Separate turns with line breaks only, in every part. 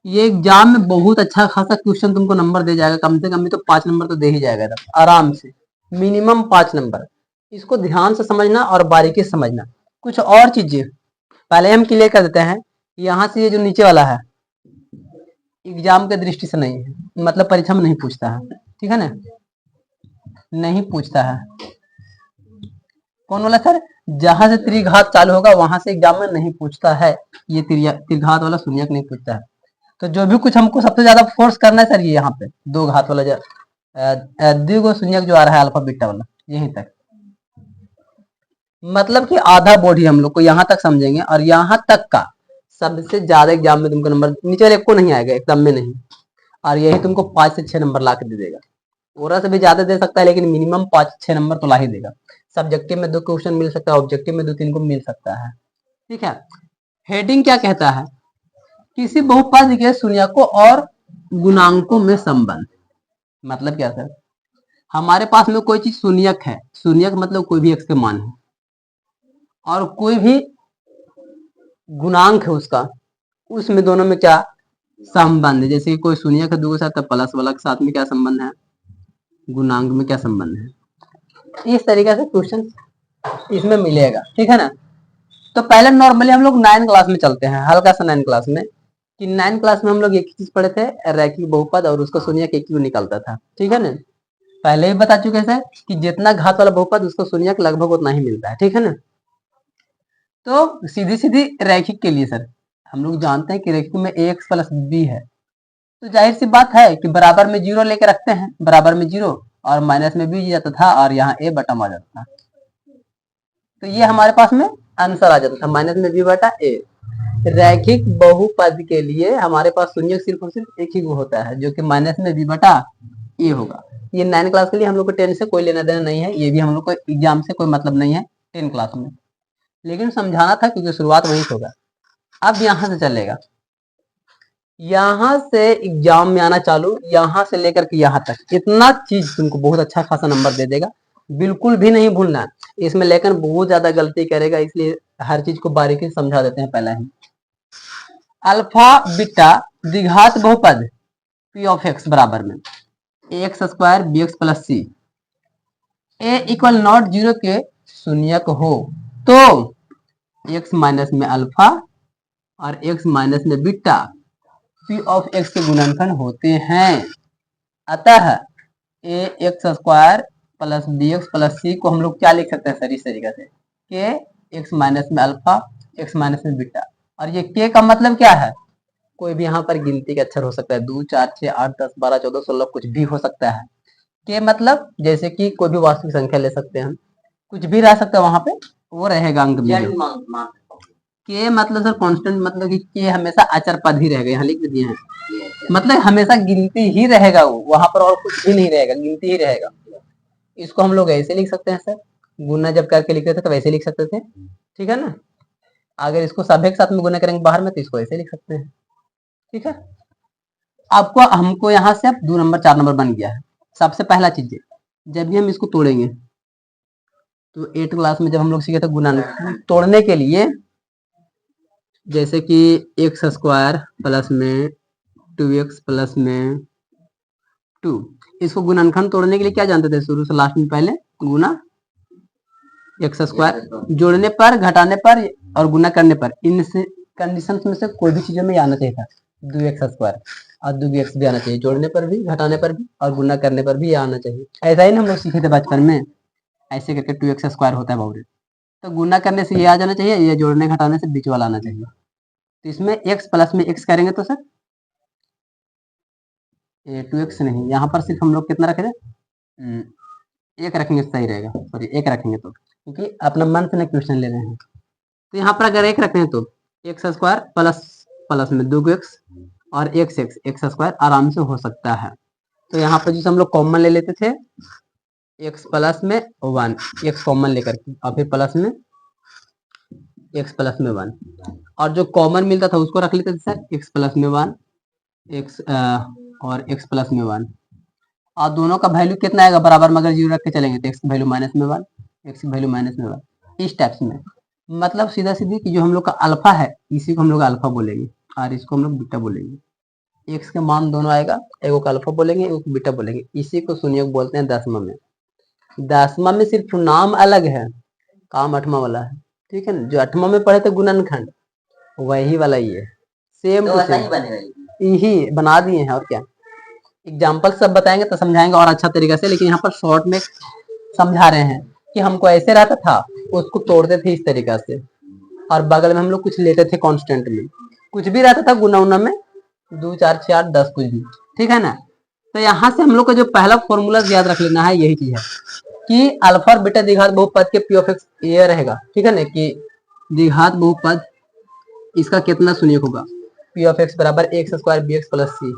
ये एग्जाम में बहुत अच्छा खासा क्वेश्चन तुमको नंबर दे जाएगा, कम से कम भी तो 5 नंबर तो दे ही जाएगा था आराम से, मिनिमम 5 नंबर। इसको ध्यान से समझना और बारीकी से समझना। कुछ और चीजें पहले हम क्लियर कर देते हैं। यहाँ से ये जो नीचे वाला है एग्जाम के दृष्टि से नहीं है, मतलब परीक्षा में नहीं पूछता है, ठीक है ना, नहीं पूछता है। कौन वाला सर? जहां से त्रिघात चालू होगा वहां से एग्जाम में नहीं पूछता है, ये त्रिघात वाला शून्यक नहीं पूछता है। तो जो भी कुछ हमको सबसे ज्यादा फोर्स करना है सर, ये यहाँ पे दो घात वाला जो द्विगो शून्यक जो आ रहा है अल्फा बीटा वाला, यहीं तक, मतलब कि आधा बोर्ड ही हम लोग को यहाँ तक समझेंगे, और यहाँ तक का सबसे ज्यादा एग्जाम में तुमको नंबर नीचे वाले को नहीं आएगा, एकदम में नहीं, और यही तुमको 5 से 6 नंबर ला के दे देगा। थोड़ा से भी ज्यादा दे सकता है, लेकिन मिनिमम 5-6 नंबर तो ला ही देगा। सब्जेक्टिव में 2 क्वेश्चन मिल सकता है, ऑब्जेक्टिव में 2-3 को मिल सकता है, ठीक है। हेडिंग क्या कहता है? किसी बहुपद के शून्यकों और गुणांकों में संबंध। मतलब क्या सर? हमारे पास में कोई चीज शून्यक है, शून्यक मतलब कोई भी x के मान है, और कोई भी गुणांक है उसका, उसमें दोनों में क्या संबंध है? जैसे कि कोई शून्यक है 2 के साथ, तो प्लस वाला के साथ में क्या संबंध है, गुणांक में क्या संबंध है। इस तरीके से क्वेश्चन इसमें मिलेगा, ठीक है ना। तो पहले नॉर्मली हम लोग 9 क्लास में चलते हैं, हल्का सा 9 क्लास में, कि 9 क्लास में हम लोग एक ही चीज पढ़े थे, रैखिक बहुपद और उसका शून्यक एक ही निकलता था, ठीक है ना। पहले ही बता चुके हैं कि जितना घात वाला बहुपद उसको शून्यक लगभग उतना ही मिलता है, ठीक है ना। तो सीधी सीधी रैखिक के लिए सर हम लोग जानते हैं कि रैखिक में ax प्लस b है, तो जाहिर सी बात है कि बराबर में 0 लेके रखते हैं, बराबर में 0 और माइनस में b जाता था, और यहाँ a बटा आ जाता था, तो ये हमारे पास में आंसर आ जाता था, माइनस में b बटा a। रैखिक बहुपद के लिए हमारे पास शून्य सिर्फ और सिर्फ एक ही होता है, जो कि माइनस में b बटा a होगा। ये 9 क्लास के लिए हम लोग को 10 से कोई लेना देना नहीं है, ये भी हम लोग को एग्जाम से कोई मतलब नहीं है 10 क्लास में, लेकिन समझाना था क्योंकि शुरुआत वहीं से होगा। अब यहाँ से चलेगा, यहाँ से एग्जाम में आना चालू, यहाँ से लेकर के यहाँ तक इतना चीज तुमको बहुत अच्छा खासा नंबर दे देगा, बिल्कुल भी नहीं भूलना। इसमें लेकिन बहुत ज्यादा गलती करेगा, इसलिए हर चीज को बारीकी से समझा देते हैं पहले ही। अल्फा बीटा द्विघात बहुपद p ऑफ x बराबर में x square b x plus c, a equal not 0 के शून्यक हो तो x माइनस में अल्फा और x माइनस में बीटा p ऑफ x के गुणनखंड होते हैं। अतः a x square plus b x plus c को हम लोग क्या लिख सकते हैं सर, इस तरीके से के एक्स माइनस में अल्फा एक्स माइनस में बीटा, और ये के का मतलब क्या है, कोई भी यहाँ पर गिनती के अक्षर हो सकता है, 2 4 6 8 10 12 14 16 कुछ भी हो सकता है। के मतलब जैसे कि कोई भी वास्तविक संख्या ले सकते हैं, कुछ भी रह सकता है वहां पे, वो रहेगा अंक में। के मतलब सर कांस्टेंट, मतलब कि के हमेशा अचर पद ही रहेगा, यहाँ लिख दिए हैं, मतलब हमेशा गिनती ही रहेगा वो, वहां पर और कुछ भी नहीं रहेगा, गिनती ही रहेगा। इसको हम लोग ऐसे लिख सकते हैं सर, गुना जब करके लिखते थे तो वैसे लिख सकते थे, ठीक है ना। अगर इसको सभी के साथ में गुना करेंगे बाहर में तो इसको ऐसे लिख सकते हैं, ठीक है। आपको हमको यहाँ से अब 2 नंबर 4 नंबर बन गया है। सबसे पहला चीज है, जब भी हम इसको तोड़ेंगे तो 8 क्लास में जब हम लोग सीखे थे गुणनखंड तोड़ने के लिए, जैसे कि एक्स स्क्वायर प्लस में 2x प्लस में 2, इसको गुणनखंड तोड़ने के लिए क्या जानते थे, शुरू से लास्ट में पहले गुना एक्स स्क्वायर, जोड़ने पर घटाने पर और गुना करने पर, इन कंडीशन में से कोई भी चीजों में आना चाहिए था 2x स्क्वायर, और 2x भी आना चाहिए, जोड़ने पर भी घटाने पर भी और गुना करने पर भी आना चाहिए। ऐसा ही ना हम लोग सीखे थे बचपन में, ऐसे करके 2x स्क्वायर होता है बाबू, तो गुना करने से ये आ जाना चाहिए, ये जोड़ने घटाने से बीच वाला आना चाहिए। तो इसमें x प्लस में x करेंगे तो सर 2x नहीं, यहाँ पर सिर्फ हम लोग कितना रखे थे, एक रखेंगे सही रहेगा, सॉरी एक रखेंगे तो, क्योंकि अपना मन से ना क्वेश्चन ले रहे हैं। तो यहाँ पर अगर एक रखते हैं तो एक्स स्क्वायर प्लस प्लस में 2x और एक्स स्क्वायर आराम से हो सकता है। तो यहाँ पर जिसे हम लोग कॉमन ले लेते थे, x प्लस में 1, x कॉमन लेकर के, और फिर प्लस में x प्लस में 1, और जो कॉमन मिलता था उसको रख लेते थे सर x प्लस में 1, x और x प्लस में 1, और दोनों का वैल्यू कितना आएगा बराबर में, अगर 0 रख के चलेंगे तो x की वैल्यू माइनस में 1, x की वैल्यू माइनस में 1, इस टाइप में। मतलब सीधा सीधी कि जो हम लोग का अल्फा है इसी को हम लोग अल्फा बोलेंगे और इसको हम लोग बीटा बोलेंगे। एक्स के मान दोनों आएगा, एक को अल्फा बोलेंगे, एक को बीटा बोलेंगे। इसी को शून्यक बोलते हैं दशमलव में। दशमलव में सिर्फ नाम अलग है, काम आठवां वाला है, ठीक है ना। जो आठवां में पढ़े थे गुणनखंड, वही वाला ये सेम टू सेम यही बना दिए हैं। और क्या एग्जाम्पल सब बताएंगे तो समझाएंगे और अच्छा तरीका से, लेकिन यहाँ पर शॉर्ट में समझा रहे हैं कि हमको ऐसे रहता था, उसको तोड़ते थे इस तरीका से, और बगल में हम लोग कुछ लेते थे कांस्टेंट में, कुछ भी रहता था गुना उना में, 2 4 6 8 10 कुछ भी, ठीक है ना। तो यहाँ से हम लोग का जो पहला फॉर्मूला याद रख लेना है, यही चीज है कि अल्फा और बीटा द्विघात बहुपद के पी ऑफ एक्स ये रहेगा, ठीक है ना, कि द्विघात बहुपद इसका कितना शून्य होगा, पी ऑफ एक्स बराबर x square b x plus c.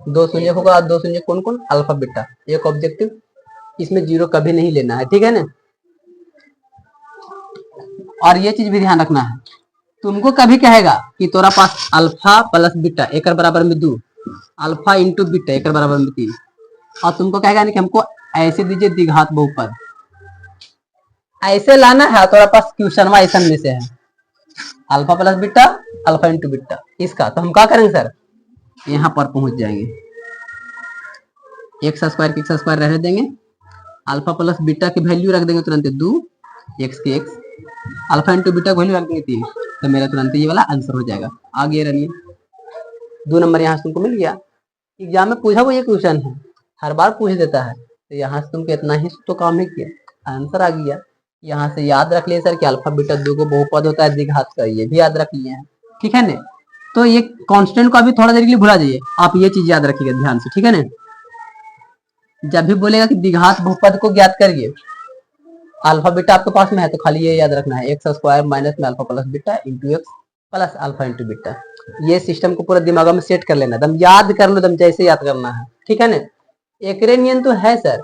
दो शून्य होगा, और दो शून्य कौन कौन, अल्फा बीटा, एक ऑब्जेक्टिव, इसमें जीरो कभी नहीं लेना है, ठीक है ना। और ये चीज भी ध्यान रखना है, तुमको कभी कहेगा कि तोरा पास अल्फा प्लस बीटा एक बराबर में 2, अल्फा इंटू बीटा एक बराबर में 3, और तुमको कहेगा नहीं कि हमको ऐसे दीजिए द्विघात बहुपद, ऐसे लाना है। तोरा पास क्वेश्चन ऐसा में से है alpha plus beta, alpha into beta इसका, तो हम क्या करेंगे सर, यहाँ पर पहुंच जाएंगे, एक्स स्क्वायर रह देंगे, अल्फा प्लस बीटा की वैल्यू रख देंगे तुरंत 2, एक्स की एक्स, अल्फा इंटू बीटा की वैल्यू रख देंगे 3, तो मेरा तुरंत ये वाला आंसर हो जाएगा। आगे रनिए, 2 नंबर यहाँ से तुमको मिल गया। एग्जाम में पूछा वो ये क्वेश्चन है, हर बार पूछ देता है, तो यहाँ से तुमको इतना ही तो काम ही किया, आंसर आ गया। यहाँ से याद रख लिए सर कि अल्फा बीटा 2 को बहुपद होता है द्विघात का, ये भी याद रख लिए हैं, ठीक है ना। तो ये कांस्टेंट को अभी थोड़ा देर के लिए भुला जाइए, आप ये चीज याद रखिएगा ध्यान से, ठीक है ना। जब भी बोलेगा कि द्विघात बहुपद को ज्ञात करिए, अल्फा बीटा आपके पास में है, तो खाली ये याद रखना है, एक्स स्क्वायर माइनस में alpha plus beta into x plus alpha into beta. ये सिस्टम को पूरा दिमाग में सेट कर लेना, दम याद कर लो, दम जैसे याद करना है, ठीक है ना। एक नियन तो है सर,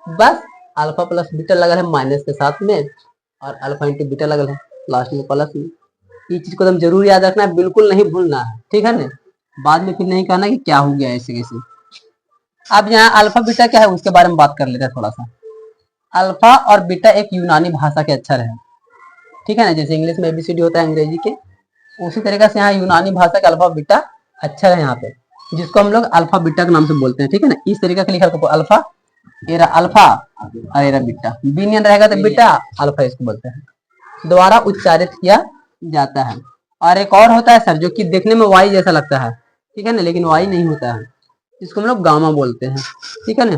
बस अल्फा प्लस बीटा लगा है माइनस के साथ में, और अल्फा इंटू बीटा लगा है लास्ट में प्लस में। ये चीज को दम जरूर याद रखना है, बिल्कुल नहीं भूलना है, ठीक है ना। बाद में फिर नहीं कहना कि क्या हो गया ऐसे कैसे। अब यहाँ अल्फा बीटा क्या है उसके बारे में बात कर लेते हैं थोड़ा सा। अल्फा और बीटा एक यूनानी भाषा के अक्षर है, ठीक है ना, जैसे इंग्लिश में एबीसीडी होता है अंग्रेजी के, उसी तरीके से यहाँ यूनानी भाषा का अल्फा बीटा अक्षर है यहाँ पे, जिसको हम लोग अल्फा बीटा के नाम से बोलते हैं, ठीक है ना। इस तरीके से लिखा है अल्फा, एरा अल्फा और एरा बीटा, बीनियन रहेगा तो बीटा अल्फा इसको बोलते हैं, द्वारा उच्चारित किया जाता है। और एक और होता है सर जो कि देखने में वाई जैसा लगता है, ठीक है ना, लेकिन वाई नहीं होता है, इसको हम लोग गामा बोलते हैं, ठीक है ना।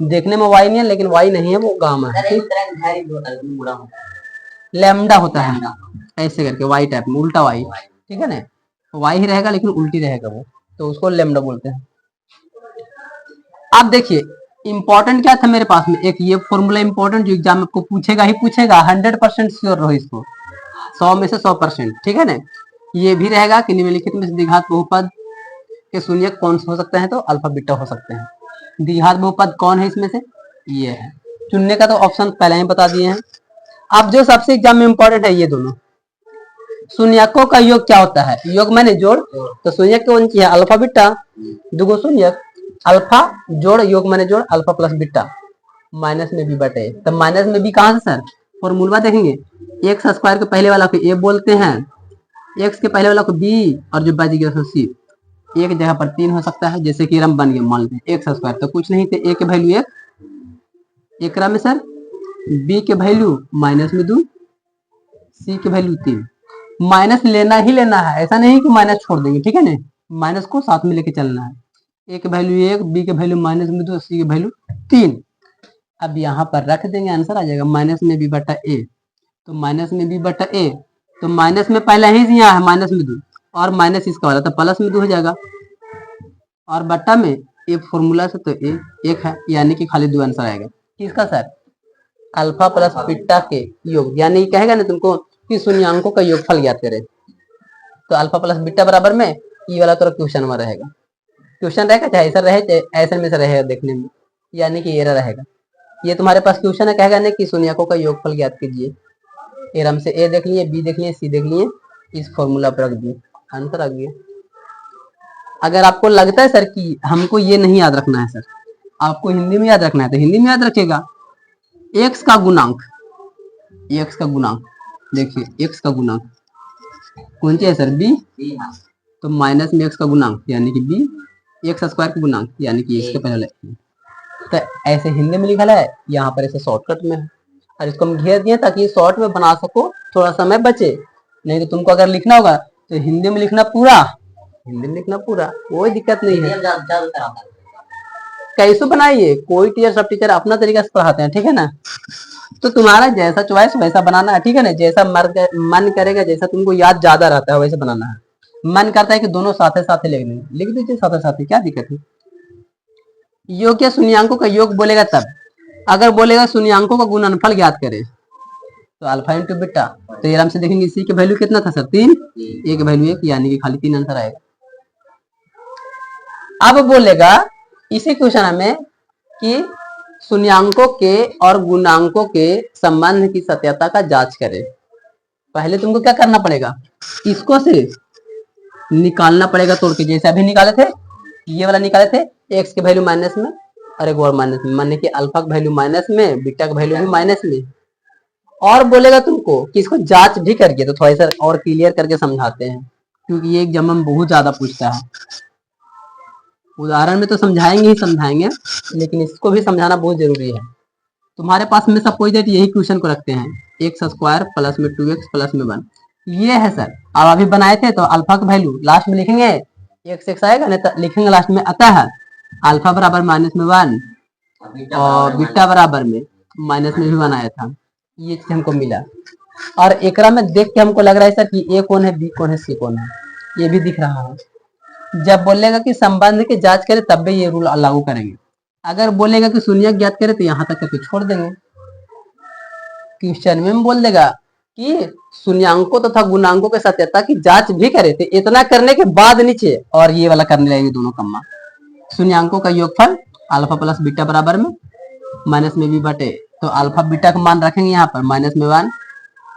देखने में वाई नहीं है, लेकिन वाई नहीं है, वो गामा है, लैम्डा होता है ऐसे करके वाई टाइप में, उल्टा वाई, ठीक है ना। वाई ही रहेगा लेकिन उल्टी रहेगा वो, तो उसको लैम्डा बोलते हैं। अब देखिए इंपॉर्टेंट क्या था मेरे पास में, एक ये फॉर्मूला इंपॉर्टेंट जो एग्जाम में आपको पूछेगा ही पूछेगा, 100% श्योर रहो इसको, 100 में से 100%, ठीक है ना। ये भी रहेगा कि निम्नलिखित में से द्विघात बहुपद के शून्यक कौन से हो सकते हैं, तो अल्फा बीटा हो सकते हैं। द्विघात बहुपद कौन है इसमें से, ये है, चुनने का तो ऑप्शन पहले ही बता दिए हैं। अब जो सबसे एग्जाम में इंपॉर्टेंट है, ये दोनों शून्यकों का योग क्या होता है, योग मैंने जोड़, तो शून्यक कौन सी है, अल्फा बीटा, दुगो शून्यक, अल्फा जोड़ योग मैंने जोड़ अल्फा प्लस बीटा, माइनस में भी बटे, तब माइनस में भी कहां से सर, फॉर्मूला देखेंगे, एक्स स्क्वायर के पहले वाला को ए बोलते हैं, एक्स के पहले वाला को बी, और जो बच गया सी, एक जगह पर 3 हो सकता है, जैसे कि रम बन गया, मान लेते एक्स स्क्वायर, तो कुछ नहीं थे, ए के वैल्यू 1, एक में सर बी के वैल्यू माइनस में 2, सी के वैल्यू 3, माइनस लेना ही लेना है, ऐसा नहीं कि माइनस छोड़ देंगे, ठीक है ना, माइनस को साथ में लेके चलना है। ए के वैल्यू 1, बी के वैल्यू माइनस में 2, सी के वैल्यू 3। अब यहाँ पर रख देंगे, आंसर आ जाएगा माइनस में बी बटा ए, तो माइनस में बी बटा ए, तो माइनस में पहले ही यहाँ है माइनस में 2, और माइनस इसका वाला तो प्लस में 2 हो जाएगा, और बट्टा में ए फॉर्मूला से तो ए 1 है, यानी कि खाली 2 आंसर आएगा किसका सर, अल्फा प्लस बीटा के योग, यानी कहेगा ना तुमको कि शून्यांकों का योगफल ज्ञात करे, तो अल्फा प्लस बीटा बराबर में ई वाला तो क्वेश्चन में रहेगा, क्वेश्चन रहेगा चाहे ऐसा रहे चाहे ऐसे में से रहेगा देखने में, यानी कि एरर रहेगा। ये तुम्हारे पास क्वेश्चन है, कहेगा ना कि शून्यकों का योगफल ज्ञात कीजिए, एरम से ए देख लिए, बी देख लिए, सी देख लिए, इस फॉर्मूला पर रख दिए, आंसर आ गया। अगर आपको लगता है सर कि हमको ये नहीं याद रखना है सर, आपको हिंदी में याद रखना है, तो हिंदी में याद रखिएगा, एक्स का गुणांक, एक्स का गुणांक देखिए, एक्स का गुणांक कौन सी है सर, बी, तो माइनस में एक्स का गुणांक यानी कि बी, एक्स स्क्वायर का गुणांक यानी कि एक्स के पहले। तो ऐसे हिंदी में लिखा है, यहाँ पर ऐसे शॉर्टकट में है, और इसको हम घेर दिए ताकि शॉर्ट में बना सको, थोड़ा समय बचे। नहीं तो तुमको अगर लिखना होगा तो हिंदी में लिखना पूरा, हिंदी में लिखना पूरा, कोई दिक्कत नहीं है। कैसे बनाइए, कोई टीचर सब टीचर अपना तरीका से पढ़ाते हैं, ठीक है ना। तो तुम्हारा जैसा चॉइस वैसा बनाना है, ठीक है ना। जैसा मन करेगा, जैसा तुमको याद ज्यादा रहता है वैसे बनाना है। मन करता है कि दोनों साथे साथे लिख दें, लिख दीजिए साथे साथे, क्या दिक्कत है। योग या शून्यांकों का योग बोलेगा तब, अगर बोलेगा शून्यांकों का गुणनफल ज्ञात करे तो अल्फा इंटू बीटा, तो आराम से देखेंगे सी के वैल्यू कितना था सर, 3, ए के वैल्यू 1, यानी कि खाली 3 आंसर आएगा। अब बोलेगा इसी क्वेश्चन में कि शून्यांकों के और गुणांकों के संबंध की सत्यता का जांच करें। पहले तुमको क्या करना पड़ेगा, इसको से निकालना पड़ेगा तोड़ के, जैसे अभी निकाले थे, ये वाला निकाले थे, एक्स के वैल्यू माइनस में और एक और माइनस में, माने कि अल्फा का वैल्यू माइनस में, बीटा का वैल्यू भी माइनस में। और बोलेगा तुमको कि इसको जांच भी करके, तो थोड़ा सा और क्लियर करके समझाते हैं, क्योंकि ये एग्जाम में बहुत ज्यादा पूछता है। उदाहरण में तो समझाएंगे ही समझाएंगे, लेकिन इसको भी समझाना बहुत जरूरी है। तुम्हारे पास में सपोज दैट यही क्वेश्चन को रखते हैं, एक्स स्क्वायर प्लस में 2x प्लस में 1, ये है सर। अब अभी बनाए थे तो अल्फा का वैल्यू लास्ट में लिखेंगे, एक्स आएगा नहीं तो लिखेंगे लास्ट में, अतः अल्फा बराबर माइनस में 1 और बीटा बराबर में माइनस में भी 1 आया था, ये चीज हमको मिला। और एकरा में देख के हमको लग रहा है सर कि ए कौन है, बी कौन है, सी कौन है, ये भी दिख रहा है। जब बोलेगा कि संबंध की जांच करे तब भी ये रूल लागू करेंगे। अगर बोलेगा कि शून्य ज्ञात करे तो यहाँ तक करके छोड़ देंगे। क्वेश्चन में बोल देगा कि शून्यांकों तथा गुणांकों के सत्यता की जांच भी करे, तो इतना करने के बाद नीचे और ये वाला करने लगेंगे दोनों कम्मा। शून्यांकों का योगफल अल्फा प्लस बीटा बराबर में माइनस में बी बटे, तो अल्फा बीटा का मान रखेंगे यहाँ पर माइनस में 1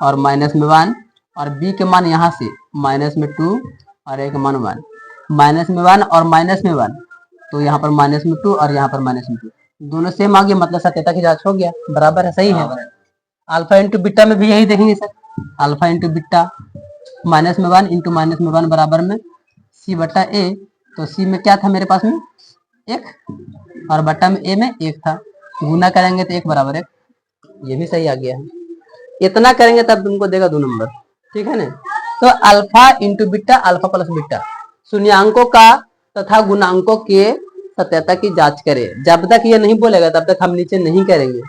और माइनस में 1, और बी के मान यहाँ से माइनस में 2 और एक मान 1, माइनस में 1 और माइनस में 1, तो यहाँ पर माइनस में 2 और यहाँ पर माइनस में 2, दोनों सेम आ गया, मतलब सत्यता की जांच हो गया, बराबर है, सही है। अल्फा इंटू बीटा में भी यही देखेंगे sir, alpha into beta minus में 1 इंटू माइनस में 1 बराबर में सी बटा ए, तो सी में क्या था मेरे पास में 1 और बटा में ए में 1 था, गुना करेंगे तो 1 बराबर 1, ये भी सही आ गया है। इतना करेंगे तब तुमको देगा 2 नंबर, ठीक है ना। तो alpha into beta, alpha plus beta, शून्यांकों का तथा गुणांकों के सत्यता की जांच करे। जब तक ये नहीं बोलेगा तब तक हम नीचे नहीं करेंगे,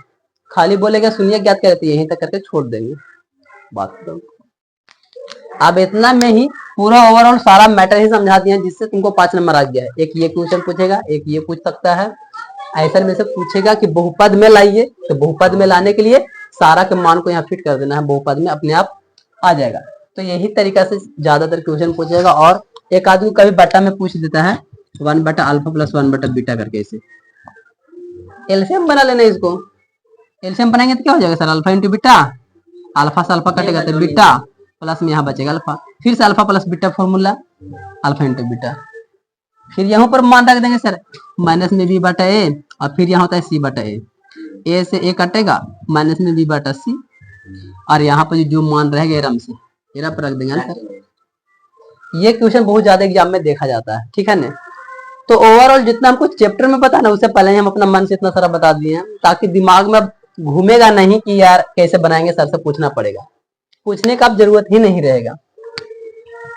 खाली बोलेगा शून्य ज्ञात करे तो यहीं तक करके छोड़ देंगे, बात करो। अब इतना में ही पूरा ओवरऑल सारा मैटर ही समझा दिया, जिससे तुमको 5 नंबर आ गया है। एक ये क्वेश्चन पूछेगा, एक ये पूछ सकता है, ऐसा में से पूछेगा कि बहुपद में लाइए, तो बहुपद में लाने के लिए सारा के मान को यहाँ फिट कर देना है, बहुपद में अपने आप आ जाएगा। तो यही तरीका से ज्यादातर क्वेश्चन पूछेगा, और एक आदमी कभी बटा में पूछ देता है 1 बटा अल्फा प्लस 1 बटा बीटा करके, इसे एलसीएम बना लेना। इसको एलसीएम बनाएंगे तो क्या हो जाएगा sir, alpha into beta, alpha से अल्फा कटेगा तो बीटा प्लस में यहाँ बचेगा अल्फा, फिर से alpha plus beta formula alpha into beta, फिर यहाँ पर मान रख देंगे सर माइनस में बी बटा ए, और फिर यहाँ होता है सी बटा ए से ए कटेगा माइनस में बी बटा सी, और यहाँ पर जो मान रहेगा एरम से एरा पर रख देंगे सर। ये क्वेश्चन बहुत ज्यादा एग्जाम में देखा जाता है, ठीक है ना। तो ओवरऑल जितना हमको चैप्टर में पता ना, उससे पहले हम अपना मन से इतना सारा बता दिए हैं, ताकि दिमाग में घूमेगा नहीं कि यार कैसे बनाएंगे, सर से पूछना पड़ेगा, पूछने का अब जरूरत ही नहीं रहेगा।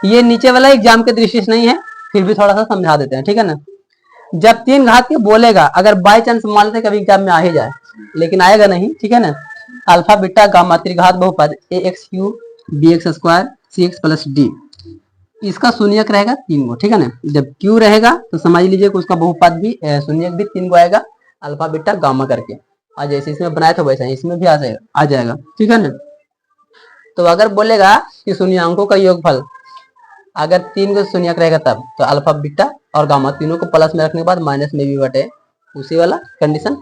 ये नीचे वाला एग्जाम के दृष्टि से नहीं है, फिर भी थोड़ा सा समझा देते हैं, ठीक है ना। जब 3 घात के बोलेगा, अगर बाय चांस मान लेते कभी एग्जाम में आ ही जाए, लेकिन आएगा नहीं, ठीक है ना। अल्फा बीटा गामा त्रिघात बहुपद a x cube b x square c x plus d, इसका शून्यक रहेगा 3 गो, ठीक है ना। जब क्यू रहेगा तो समझ लीजिए कि उसका बहुपद भी शून्यक भी 3 गो आएगा, अल्फा बीटा गामा करके, और जैसे इसमें बनाया था वैसा इसमें भी आ जाएगा, ठीक है ना। तो अगर बोलेगा कि शून्यांकों का योगफल, अगर 3 को शून्यक रहेगा तब, तो अल्फा बीटा और गामा तीनों को प्लस में रखने के बाद माइनस में भी बटे, उसी वाला कंडीशन।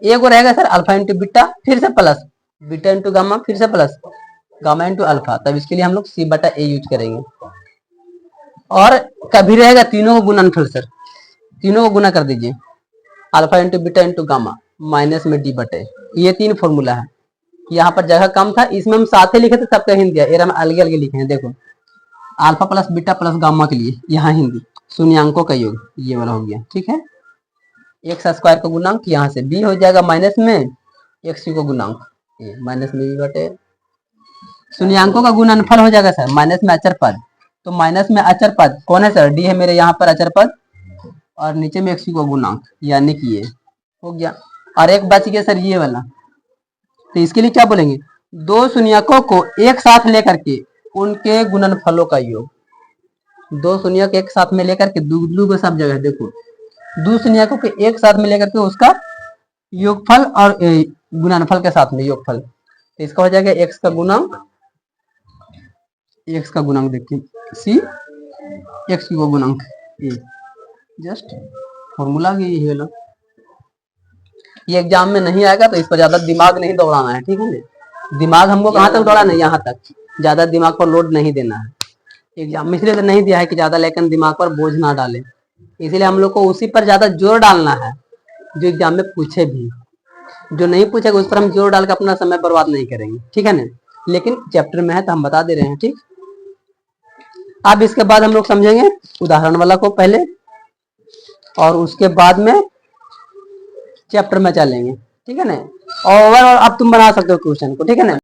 एक को रहेगा सर अल्फा इंटू बीटा फिर से प्लस, बीटा इंटू गामा फिर से प्लस, गामा इंटू अल्फा, तब इसके लिए हम लोग सी बटा ए यूज करेंगे। और कभी रहेगा तीनों को गुणनफल सर, तीनों को गुना कर दीजिए, alpha into beta into gamma minus में डी बटे, ये 3 फॉर्मूला है। यहाँ पर जगह कम था, इसमें हम साथ ही लिखे थे, सबका हिंट दिया, एरा में अलग अलग लिखे हैं, देखो alpha plus beta plus gamma के लिए यहाँ हिंदी शून्यांकों का योग ये वाला हो गया, ठीक है। एक्स स्क्वायर का गुणांक यहाँ से बी हो जाएगा माइनस में एक्स को गुणांक ये माइनस में बी बटे शून्यांकों का गुणनफल हो जाएगा सर माइनस में अचर पद, तो माइनस में अचर पद कौन है सर, डी है मेरे यहाँ पर अचर पद और नीचे में एक्स को गुणांक यानी कि ये हो गया। और एक बच गया सर ये वाला, तो इसके लिए क्या बोलेंगे, दो शून्यकों को एक साथ लेकर के उनके गुणनफलों का योग, दो शून्यक एक साथ में लेकर के दू को सब जगह देखो, दो शून्यकों के एक साथ में लेकर के उसका योगफल और गुणनफल के साथ में योगफल, तो इसका हो जाएगा एक्स का गुणांक, एक्स का गुणांक देखिए सी एक्स की गुणांक ए, जस्ट फॉर्मूला ये वाला। ये एग्जाम में नहीं आएगा तो इस पर ज्यादा दिमाग नहीं दौड़ाना है, ठीक है ना। दिमाग हमको कहाँ तक दौड़ाना है, यहाँ तक, ज्यादा दिमाग पर लोड नहीं देना है। एग्जाम में इसलिए तो नहीं दिया है कि ज्यादा लेकिन दिमाग पर बोझ ना डाले, इसलिए हम लोग को उसी पर ज्यादा जोर डालना है जो एग्जाम में पूछे भी, जो नहीं पूछेगा उस पर हम जोर डाल के अपना समय बर्बाद नहीं करेंगे, ठीक है ना। लेकिन चैप्टर में है तो हम बता दे रहे हैं, ठीक। अब इसके बाद हम लोग समझेंगे उदाहरण वाला को पहले और उसके बाद में चैप्टर में चलेंगे, ठीक है ना। और ओवरऑल अब तुम बना सकते हो क्वेश्चन को, ठीक है ना।